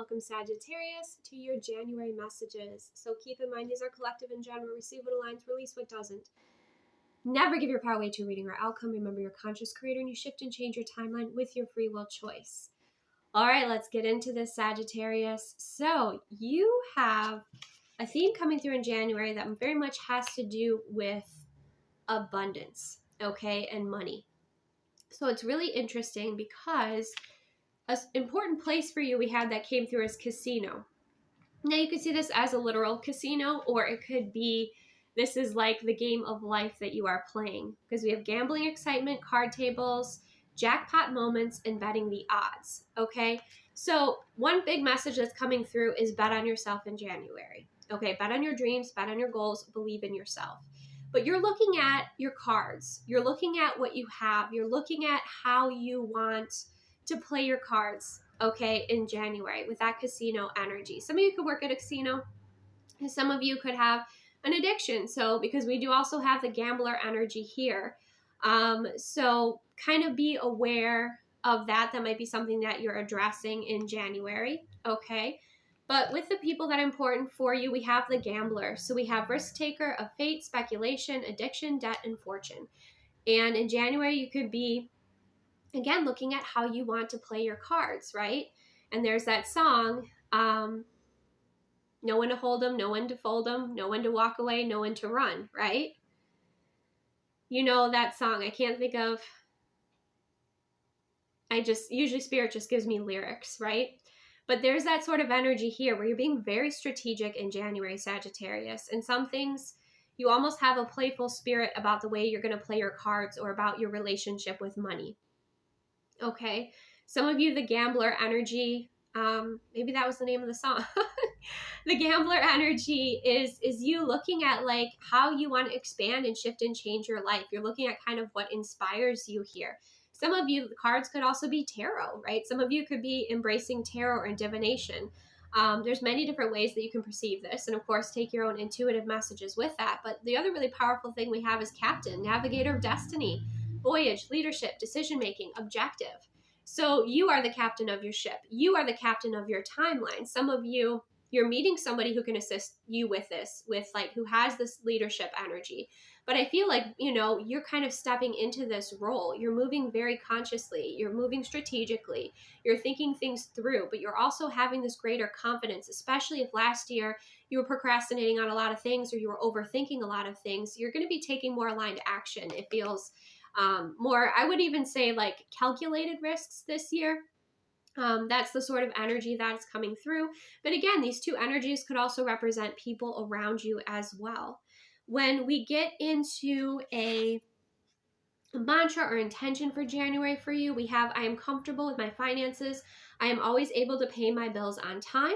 Welcome, Sagittarius, to your January messages. So keep in mind, these are collective in general. Receive what aligns, release what doesn't. Never give your power away to a reading or outcome. Remember, you're a conscious creator and you shift and change your timeline with your free will choice. All right, let's get into this, Sagittarius. So you have a theme coming through in January that very much has to do with abundance, okay, and money. So it's really interesting because an important place for you we had that came through is casino. Now you could see this as a literal casino, or it could be this is like the game of life that you are playing, because we have gambling excitement, card tables, jackpot moments, and betting the odds. Okay, so one big message that's coming through is bet on yourself in January. Okay, bet on your dreams, bet on your goals, believe in yourself. But you're looking at your cards, you're looking at what you have, you're looking at how you want to play your cards, okay, in January with that casino energy. Some of you could work at a casino, and some of you could have an addiction. So because we do also have the gambler energy here. So kind of be aware of that. That might be something that you're addressing in January, okay? But with the people that are important for you, we have the gambler. So we have risk taker of fate, speculation, addiction, debt, and fortune. And in January, you could be, again, looking at how you want to play your cards, right? And there's that song, no one to hold them, no one to fold them, no one to walk away, no one to run, right? You know that song. I can't think of, usually Spirit just gives me lyrics, right? But there's that sort of energy here where you're being very strategic in January, Sagittarius. And some things, you almost have a playful spirit about the way you're going to play your cards or about your relationship with money. Okay, some of you, the gambler energy, maybe that was the name of the song. The gambler energy is you looking at like how you want to expand and shift and change your life. You're looking at kind of what inspires you here. Some of you, the cards could also be tarot, right? Some of you could be embracing tarot or divination. There's many different ways that you can perceive this, and of course take your own intuitive messages with that. But the other really powerful thing we have is Captain, Navigator of Destiny, voyage, leadership, decision-making, objective. So you are the captain of your ship. You are the captain of your timeline. Some of you, you're meeting somebody who can assist you with this, with like, who has this leadership energy. But I feel like, you know, you're kind of stepping into this role. You're moving very consciously. You're moving strategically. You're thinking things through, but you're also having this greater confidence, especially if last year you were procrastinating on a lot of things or you were overthinking a lot of things. You're going to be taking more aligned action. It feels more, I would even say like calculated risks this year. That's the sort of energy that's coming through. But again, these two energies could also represent people around you as well. When we get into a mantra or intention for January for you, we have, I am comfortable with my finances. I am always able to pay my bills on time.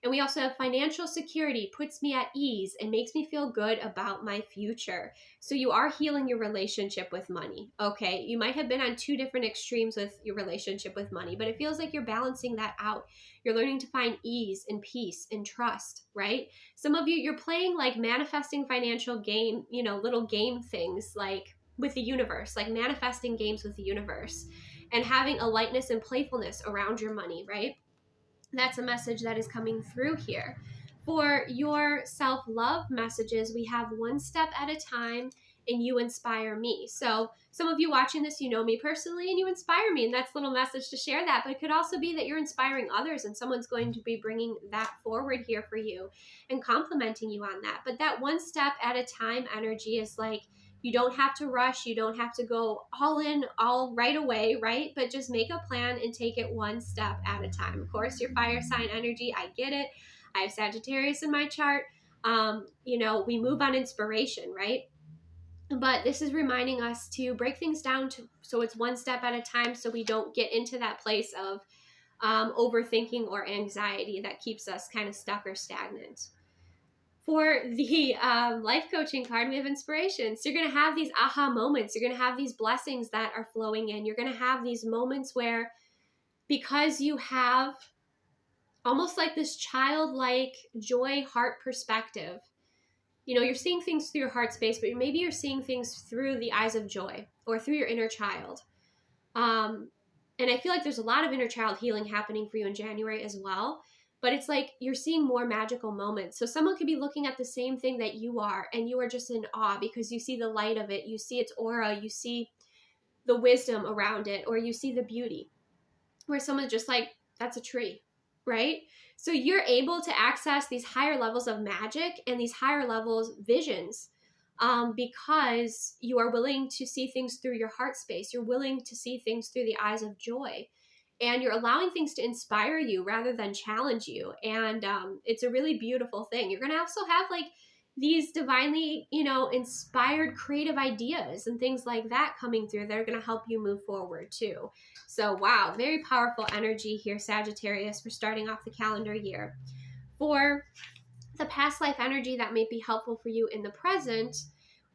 And we also have financial security, puts me at ease and makes me feel good about my future. So you are healing your relationship with money, okay? You might have been on two different extremes with your relationship with money, but it feels like you're balancing that out. You're learning to find ease and peace and trust, right? Some of you, you're playing like manifesting financial game, you know, little game things like with the universe, like manifesting games with the universe and having a lightness and playfulness around your money, right? That's a message that is coming through here. For your self-love messages, we have one step at a time and you inspire me. So some of you watching this, you know me personally and you inspire me, and that's a little message to share that. But it could also be that you're inspiring others and someone's going to be bringing that forward here for you and complimenting you on that. But that one step at a time energy is like, you don't have to rush. You don't have to go all in, all right away, right? But just make a plan and take it one step at a time. Of course, your fire sign energy, I get it. I have Sagittarius in my chart. You know, we move on inspiration, right? But this is reminding us to break things down so it's one step at a time so we don't get into that place of overthinking or anxiety that keeps us kind of stuck or stagnant. For the life coaching card, we have inspiration. So you're going to have these aha moments. You're going to have these blessings that are flowing in. You're going to have these moments where, because you have almost like this childlike joy heart perspective, you know, you're seeing things through your heart space, but maybe you're seeing things through the eyes of joy or through your inner child. And I feel like there's a lot of inner child healing happening for you in January as well. But it's like you're seeing more magical moments. So someone could be looking at the same thing that you are, and you are just in awe because you see the light of it, you see its aura, you see the wisdom around it, or you see the beauty. Where someone's just like, that's a tree, right? So you're able to access these higher levels of magic and these higher levels visions, because you are willing to see things through your heart space. You're willing to see things through the eyes of joy, and you're allowing things to inspire you rather than challenge you. And it's a really beautiful thing. You're going to also have like these divinely, inspired creative ideas and things like that coming through that are going to help you move forward too. So, wow, very powerful energy here, Sagittarius, for starting off the calendar year. For the past life energy that may be helpful for you in the present,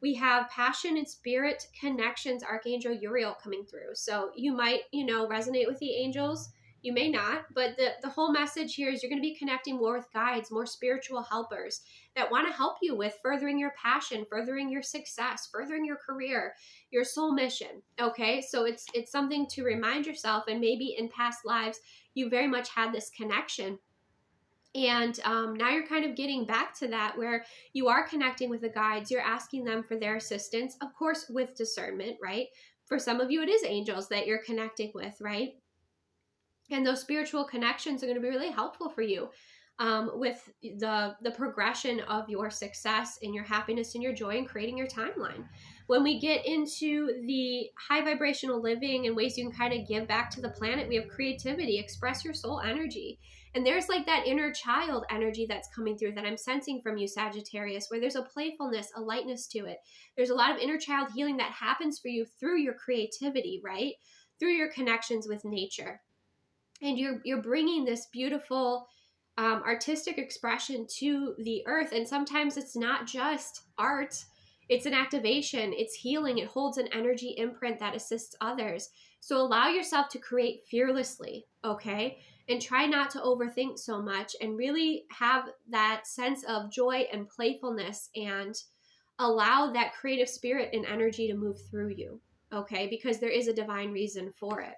we have passion and spirit connections, Archangel Uriel coming through. So you might, resonate with the angels. You may not, but the whole message here is you're going to be connecting more with guides, more spiritual helpers that want to help you with furthering your passion, furthering your success, furthering your career, your soul mission. Okay, so it's something to remind yourself, and maybe in past lives you very much had this connection. And now you're kind of getting back to that, where you are connecting with the guides. You're asking them for their assistance, of course, with discernment, right? For some of you, it is angels that you're connecting with, right? And those spiritual connections are going to be really helpful for you with the progression of your success and your happiness and your joy and creating your timeline. When we get into the high vibrational living and ways you can kind of give back to the planet, we have creativity, express your soul energy. And there's like that inner child energy that's coming through that I'm sensing from you, Sagittarius, where there's a playfulness, a lightness to it. There's a lot of inner child healing that happens for you through your creativity, right? Through your connections with nature. And you're bringing this beautiful artistic expression to the earth. And sometimes it's not just art, it's an activation, it's healing, it holds an energy imprint that assists others. So allow yourself to create fearlessly, okay? And try not to overthink so much, and really have that sense of joy and playfulness, and allow that creative spirit and energy to move through you, okay? Because there is a divine reason for it.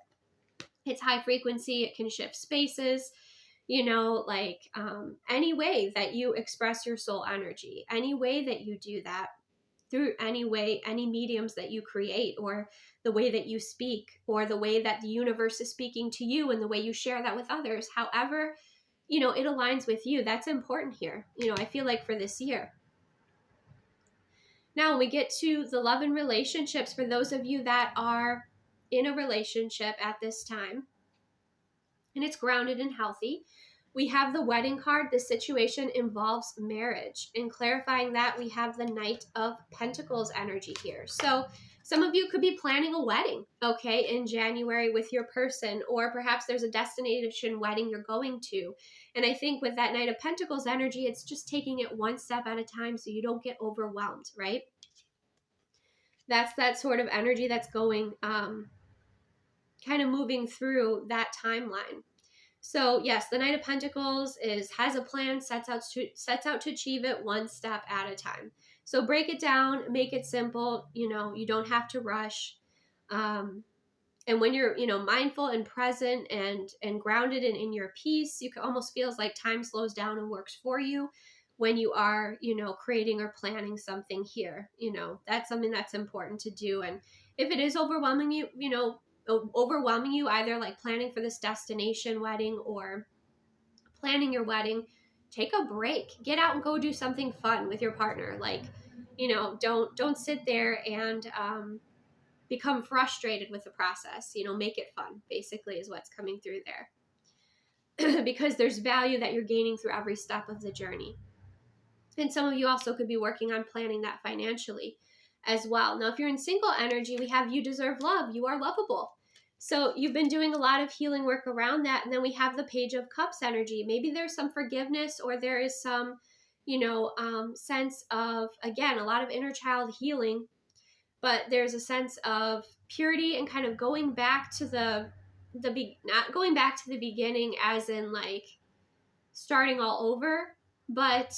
It's high frequency, it can shift spaces, any way that you express your soul energy, any way that you do that, through any way, any mediums that you create, or the way that you speak, or the way that the universe is speaking to you, and the way you share that with others, however, it aligns with you. That's important here, I feel like for this year. Now, when we get to the love and relationships, for those of you that are in a relationship at this time, and it's grounded and healthy, we have the wedding card. The situation involves marriage. And clarifying that, we have the Knight of Pentacles energy here. So some of you could be planning a wedding, okay, in January with your person, or perhaps there's a destination wedding you're going to. And I think with that Knight of Pentacles energy, it's just taking it one step at a time so you don't get overwhelmed, right? That's that sort of energy that's going, kind of moving through that timeline. So yes, the Knight of Pentacles has a plan, sets out to achieve it one step at a time. So break it down, make it simple. You don't have to rush. And when you're, mindful and present and grounded and in your peace, you can almost feels like time slows down and works for you when you are, creating or planning something here. That's something that's important to do. And if it is overwhelming you, either like planning for this destination wedding or planning your wedding, take a break, get out and go do something fun with your partner. Like, don't sit there and become frustrated with the process. Make it fun, basically, is what's coming through there. Because there's value that you're gaining through every step of the journey. And some of you also could be working on planning that financially as well. Now, if you're in single energy, we have you deserve love. You are lovable. So you've been doing a lot of healing work around that. And then we have the Page of Cups energy. Maybe there's some forgiveness, or there is some, sense of, again, a lot of inner child healing, but there's a sense of purity and kind of going back to not going back to the beginning as in like starting all over, but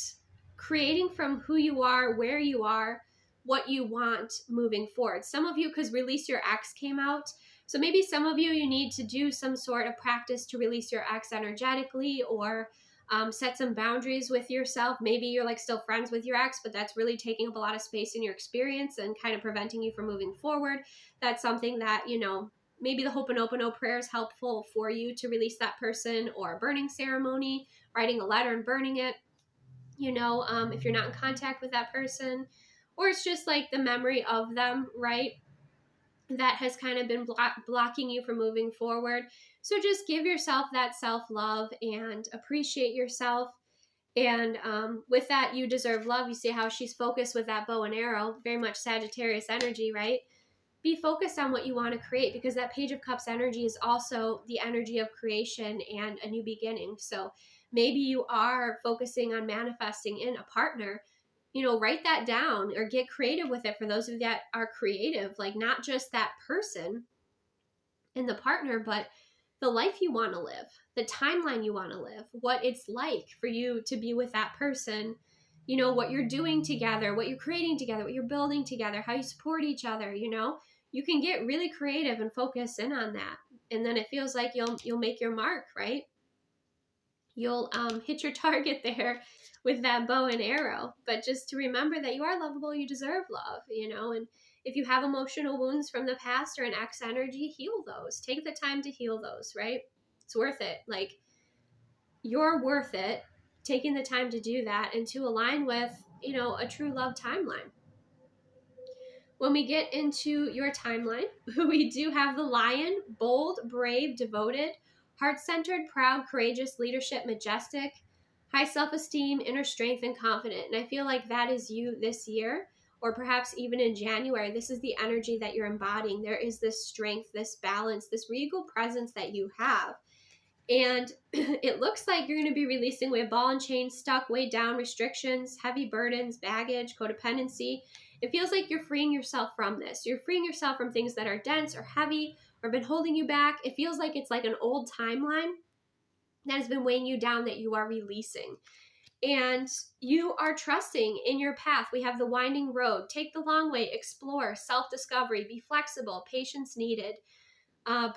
creating from who you are, where you are, what you want moving forward. Some of you, because Release Your Ex came out, So maybe some of you need to do some sort of practice to release your ex energetically, or set some boundaries with yourself. Maybe you're like still friends with your ex, but that's really taking up a lot of space in your experience and kind of preventing you from moving forward. That's something that, maybe the Ho'oponopono prayer is helpful for you to release that person, or a burning ceremony, writing a letter and burning it, if you're not in contact with that person, or it's just like the memory of them, right? That has kind of been blocking you from moving forward. So just give yourself that self-love and appreciate yourself. And with that, you deserve love. You see how she's focused with that bow and arrow, very much Sagittarius energy, right? Be focused on what you want to create, because that Page of Cups energy is also the energy of creation and a new beginning. So maybe you are focusing on manifesting in a partner. Write that down or get creative with it for those of you that are creative, like not just that person and the partner, but the life you want to live, the timeline you want to live, what it's like for you to be with that person, what you're doing together, what you're creating together, what you're building together, how you support each other. You can get really creative and focus in on that. And then it feels like you'll make your mark, right? You'll hit your target there with that bow and arrow. But just to remember that you are lovable, you deserve love, and if you have emotional wounds from the past or an ex energy, heal those. Take the time to heal those, right? It's worth it. Like, you're worth it taking the time to do that and to align with, a true love timeline. When we get into your timeline, we do have the Lion, bold, brave, devoted, heart-centered, proud, courageous, leadership, majestic, high self-esteem, inner strength, and confident. And I feel like that is you this year, or perhaps even in January. This is the energy that you're embodying. There is this strength, this balance, this regal presence that you have. And it looks like you're going to be releasing with ball and chain, stuck, weighed down, restrictions, heavy burdens, baggage, codependency. It feels like you're freeing yourself from this. You're freeing yourself from things that are dense or heavy or been holding you back. It feels like it's like an old timeline that has been weighing you down that you are releasing. And you are trusting in your path. We have the winding road. Take the long way, explore, self-discovery, be flexible, patience needed.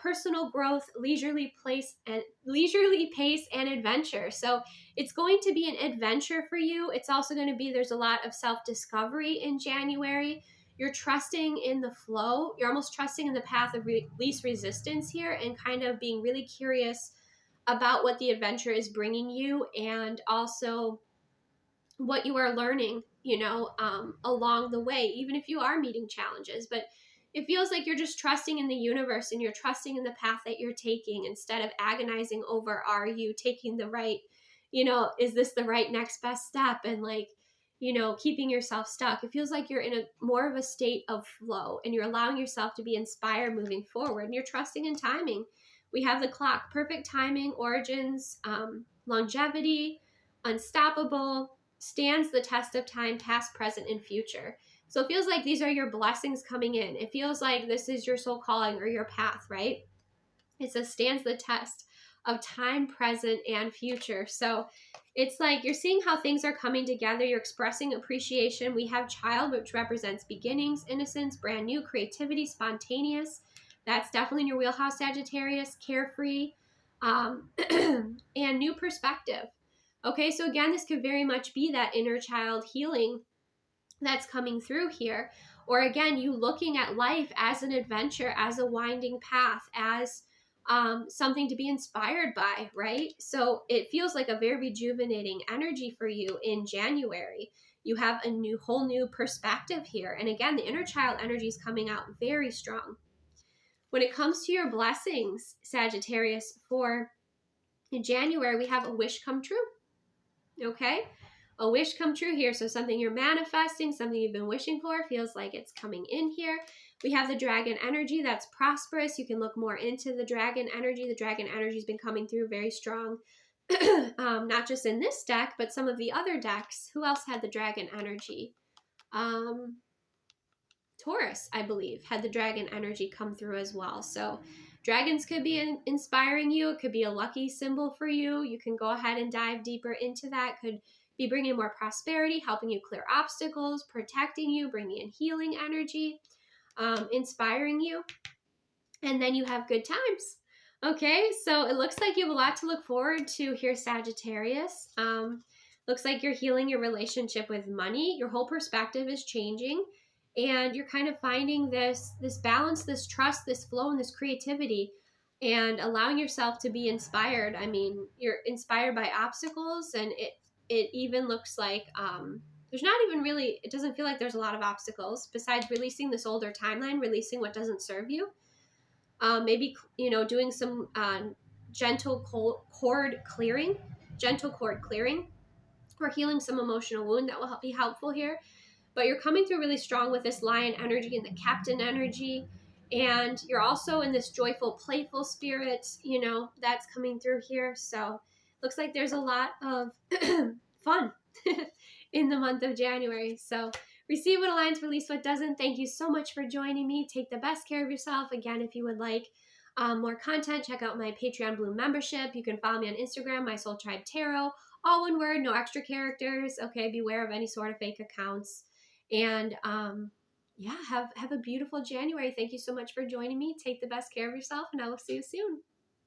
Personal growth, leisurely pace, and adventure. So it's going to be an adventure for you. It's also going to be, there's a lot of self-discovery in January. You're trusting in the flow. You're almost trusting in the path of least resistance here, and kind of being really curious about what the adventure is bringing you, and also what you are learning, along the way, even if you are meeting challenges. But it feels like you're just trusting in the universe, and you're trusting in the path that you're taking, instead of agonizing over, are you taking the right, is this the right next best step? And keeping yourself stuck. It feels like you're in a more of a state of flow, and you're allowing yourself to be inspired moving forward, and you're trusting in timing. We have the clock, perfect timing, origins, longevity, unstoppable, stands the test of time, past, present, and future. So it feels like these are your blessings coming in. It feels like this is your soul calling or your path, right? It says stands the test of time, present, and future. So it's like you're seeing how things are coming together. You're expressing appreciation. We have child, which represents beginnings, innocence, brand new, creativity, spontaneous. That's definitely in your wheelhouse, Sagittarius. Carefree, and new perspective. Okay, so again, this could very much be that inner child healing that's coming through here. Or again, you looking at life as an adventure, as a winding path, as something to be inspired by, right? So it feels like a very rejuvenating energy for you in January. You have a whole new perspective here. And again, the inner child energy is coming out very strong. When it comes to your blessings, Sagittarius, for January, we have a wish come true. Okay? A wish come true here. So something you're manifesting, something you've been wishing for, feels like it's coming in here. We have the dragon energy that's prosperous. You can look more into the dragon energy. The dragon energy has been coming through very strong, not just in this deck, but some of the other decks. Who else had the dragon energy? Taurus, I believe, had the dragon energy come through as well. So dragons could be inspiring you. It could be a lucky symbol for you. You can go ahead and dive deeper into that. Could be bringing more prosperity, helping you clear obstacles, protecting you, bringing in healing energy, inspiring you. and then you have good times. Okay, so it looks like you have a lot to look forward to here, Sagittarius. Looks like you're healing your relationship with money. Your whole perspective is changing, and you're kind of finding this balance, this trust, this flow, and this creativity, and allowing yourself to be inspired. I mean, you're inspired by obstacles, and it even looks like there's not even really. It doesn't feel like there's a lot of obstacles besides releasing this older timeline, releasing what doesn't serve you. Maybe doing some gentle cord clearing, or healing some emotional wound that will be helpful here. But you're coming through really strong with this lion energy and the captain energy, and you're also in this joyful, playful spirit, that's coming through here. So looks like there's a lot of fun in the month of January. So receive what aligns, release what doesn't. Thank you so much for joining me. Take the best care of yourself. Again, if you would like more content, check out my Patreon Blue membership. You can follow me on Instagram, My Soul Tribe Tarot, all one word, no extra characters. Okay, beware of any sort of fake accounts. And have a beautiful January. Thank you so much for joining me. Take the best care of yourself, and I will see you soon.